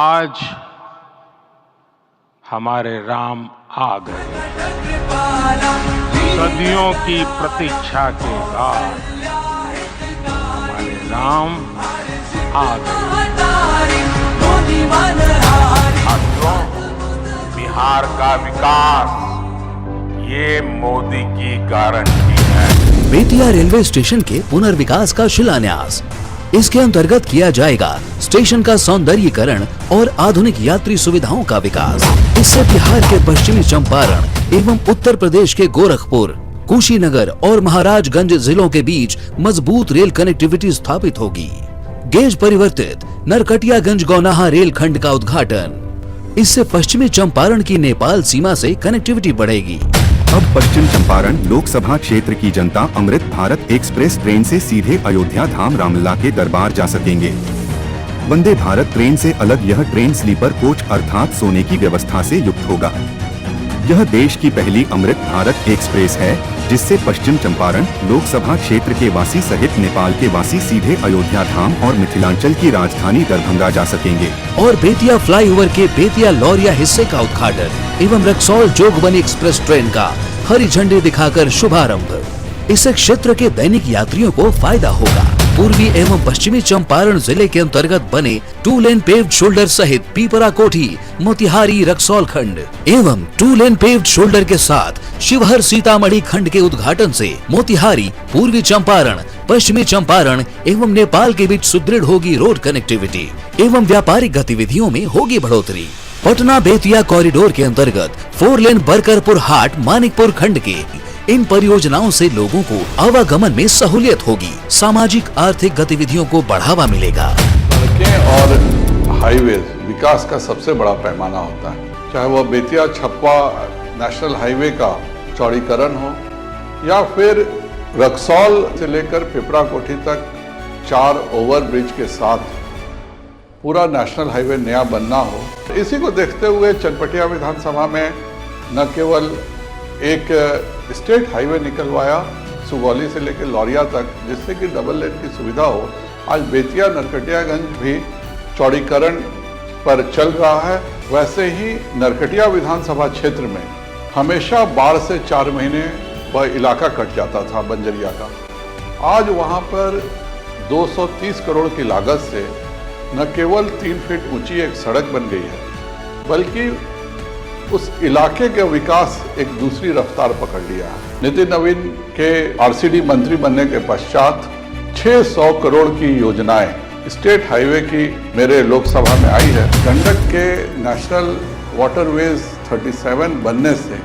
आज हमारे राम आ गए। सदियों की प्रतीक्षा के बाद हमारे राम आ गए। साथियों, बिहार का विकास ये मोदी की गारंटी है। बेतिया रेलवे स्टेशन के पुनर्विकास का शिलान्यास। इसके अंतर्गत किया जाएगा स्टेशन का सौंदर्यीकरण और आधुनिक यात्री सुविधाओं का विकास। इससे बिहार के पश्चिमी चंपारण एवं उत्तर प्रदेश के गोरखपुर, कुशीनगर और महाराजगंज जिलों के बीच मजबूत रेल कनेक्टिविटी स्थापित होगी। गेज परिवर्तित नरकटियागंज गौनाहा रेल खंड का उद्घाटन। इससे पश्चिमी चंपारण की नेपाल सीमा से कनेक्टिविटी बढ़ेगी। अब पश्चिम चंपारण लोकसभा क्षेत्र की जनता अमृत भारत एक्सप्रेस ट्रेन से सीधे अयोध्या धाम रामलला के दरबार जा सकेंगे। वंदे भारत ट्रेन से अलग यह ट्रेन स्लीपर कोच अर्थात सोने की व्यवस्था से युक्त होगा। यह देश की पहली अमृत भारत एक्सप्रेस है, जिससे पश्चिम चंपारण लोकसभा क्षेत्र के वासी सहित नेपाल के वासी सीधे अयोध्या धाम और मिथिलांचल की राजधानी दरभंगा जा सकेंगे। और बेतिया फ्लाईओवर के बेतिया लौरिया हिस्से का उद्घाटन एवं रक्सौल जोगबनी एक्सप्रेस ट्रेन का हरी झंडी दिखाकर शुभारंभ। इससे क्षेत्र के दैनिक यात्रियों को फायदा होगा। पूर्वी एवं पश्चिमी चंपारण जिले के अंतर्गत बने 2 लेन पेव्ड शोल्डर सहित पीपरा कोठी, मोतिहारी रक्सौल खंड एवं 2 लेन पेव्ड शोल्डर के साथ शिवहर सीतामढ़ी खंड के उद्घाटन से मोतिहारी, पूर्वी चंपारण, पश्चिमी चंपारण एवं नेपाल के बीच सुदृढ़ होगी रोड कनेक्टिविटी एवं व्यापारिक गतिविधियों में होगी बढ़ोतरी। पटना बेतिया कॉरिडोर के अंतर्गत 4 लेन बरकरपुर हाट मानिकपुर खंड के इन परियोजनाओं से लोगों को आवागमन में सहूलियत होगी। सामाजिक आर्थिक गतिविधियों को बढ़ावा मिलेगा। सड़कें और हाईवे विकास का सबसे बड़ा पैमाना होता है, चाहे वह बेतिया छप्पा नेशनल हाईवे का चौड़ीकरण हो या फिर रक्सौल से लेकर पिपरा कोठी तक 4 ओवरब्रिज के साथ पूरा नेशनल हाईवे नया बनना हो। इसी को देखते हुए चनपटिया विधानसभा में न केवल एक स्टेट हाईवे निकलवाया सुगौली से लेकर लौरिया तक, जिससे कि डबल लेन की सुविधा हो। आज बेतिया नरकटियागंज भी चौड़ीकरण पर चल रहा है। वैसे ही नरकटिया विधानसभा क्षेत्र में हमेशा बाढ़ से 4 महीने वह इलाका कट जाता था बंजरिया का। आज वहां पर 230 करोड़ की लागत से न केवल 3 फीट ऊंची एक सड़क बन गई है, बल्कि उस इलाके का विकास एक दूसरी रफ्तार पकड़ लिया है। नितिन नवीन के आरसीडी मंत्री बनने के पश्चात 600 करोड़ की योजनाएं स्टेट हाईवे की मेरे लोकसभा में आई है। गंडक के नेशनल वाटरवेज 37 बनने से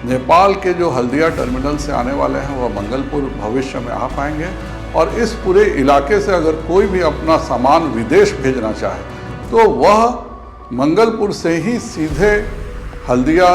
नेपाल के जो हल्दिया टर्मिनल से आने वाले हैं वह मंगलपुर भविष्य में आ पाएंगे। और इस पूरे इलाके से अगर कोई भी अपना सामान विदेश भेजना चाहे तो वह मंगलपुर से ही सीधे हल्दिया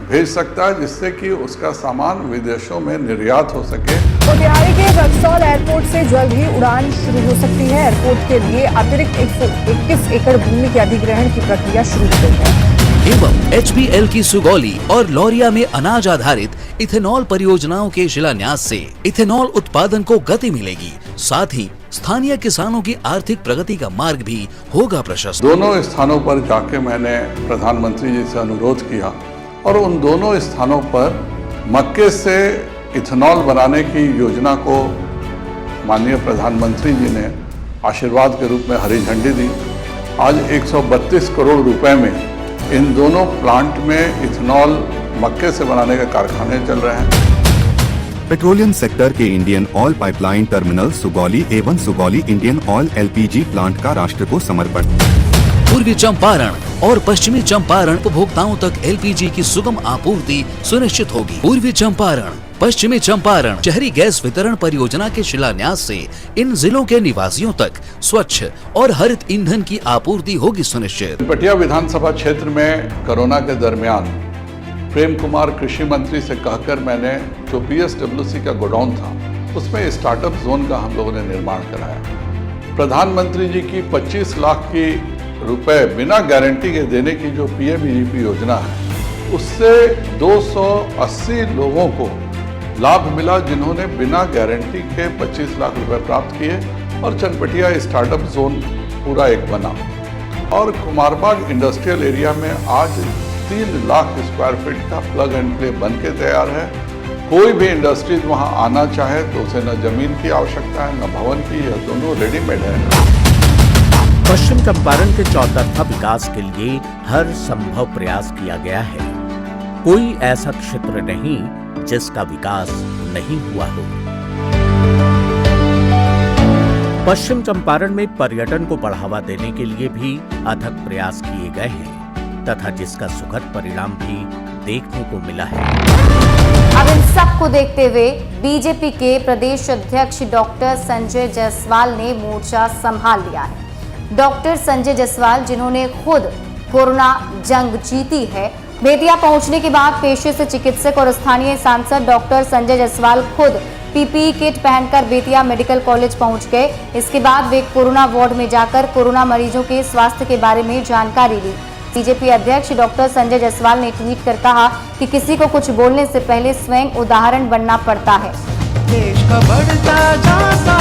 भेज सकता है, जिससे कि उसका सामान विदेशों में निर्यात हो सके। मोतिहारी के रक्सौल एयरपोर्ट से जल्द ही उड़ान शुरू हो सकती है। एयरपोर्ट के लिए अतिरिक्त 121 एकड़ भूमि के अधिग्रहण की प्रक्रिया शुरू हो गई है। एवं HPL की सुगौली और लौरिया में अनाज आधारित इथेनॉल परियोजनाओं के शिलान्यास से इथेनॉल उत्पादन को गति मिलेगी। साथ ही स्थानीय किसानों की आर्थिक प्रगति का मार्ग भी होगा प्रशस्त। दोनों स्थानों पर जाके मैंने प्रधानमंत्री जी से अनुरोध किया और उन दोनों स्थानों पर मक्के से इथेनॉल बनाने की योजना को माननीय प्रधानमंत्री जी ने आशीर्वाद के रूप में हरी झंडी दी। आज 132 करोड़ रुपए में इन दोनों प्लांट में इथेनॉल मक्के से बनाने के कारखाने चल रहे हैं। पेट्रोलियम सेक्टर के Indian oil pipeline terminal Sugauli एवं Sugauli Indian oil LPG plant का राष्ट्र को समर्पण। पूर्वी चंपारण और पश्चिमी चंपारण उपभोक्ताओं तक LPG की सुगम आपूर्ति सुनिश्चित होगी। पूर्वी चंपारण, पश्चिमी चंपारण शहरी गैस वितरण परियोजना के शिलान्यास से इन जिलों के निवासियों तक स्वच्छ और हरित ईंधन की आपूर्ति होगी सुनिश्चित। चनपटिया विधानसभा क्षेत्र में कोरोना के दरमियान प्रेम कुमार कृषि मंत्री से कहकर मैंने जो PSWC का गोडाउन था उसमें स्टार्टअप जोन का हम लोगों ने निर्माण कराया। प्रधानमंत्री जी की 25 लाख की रुपए बिना गारंटी के देने की जो PMEGP योजना है, उससे 280 लोगों को लाभ मिला, जिन्होंने बिना गारंटी के 25 लाख रुपए प्राप्त किए और चनपटिया स्टार्टअप जोन पूरा एक बना। और कुमारबाग इंडस्ट्रियल एरिया में आज 3 लाख स्क्वायर फीट का प्लग एंड प्ले बन के तैयार है। कोई भी इंडस्ट्रीज वहां आना चाहे तो उसे न जमीन की आवश्यकता है न भवन की, यह दोनों रेडीमेड है। पश्चिम चंपारण के चौतरफा विकास के लिए हर संभव प्रयास किया गया है। कोई ऐसा क्षेत्र नहीं जिसका विकास नहीं हुआ हो। पश्चिम चंपारण में पर्यटन को बढ़ावा देने के लिए भी अथक प्रयास किए गए हैं तथा जिसका सुखद परिणाम भी देखने को मिला है। अब इन सब को देखते हुए बीजेपी के प्रदेश अध्यक्ष डॉक्टर संजय जायसवाल ने मोर्चा संभाल लिया है। डॉक्टर संजय जायसवाल जिन्होंने खुद कोरोना जंग जीती है, बेतिया पहुंचने के बाद पेशे से चिकित्सक और स्थानीय सांसद डॉक्टर संजय जायसवाल खुद पीपीई किट पहनकर बेतिया मेडिकल कॉलेज पहुंच गए। इसके बाद वे कोरोना वार्ड में जाकर कोरोना मरीजों के स्वास्थ्य के बारे में जानकारी ली। बीजेपी अध्यक्ष डॉक्टर संजय जायसवाल ने ट्वीट कर कहा कि किसी को कुछ बोलने से पहले स्वयं उदाहरण बनना पड़ता है। देश का बढ़ता जाता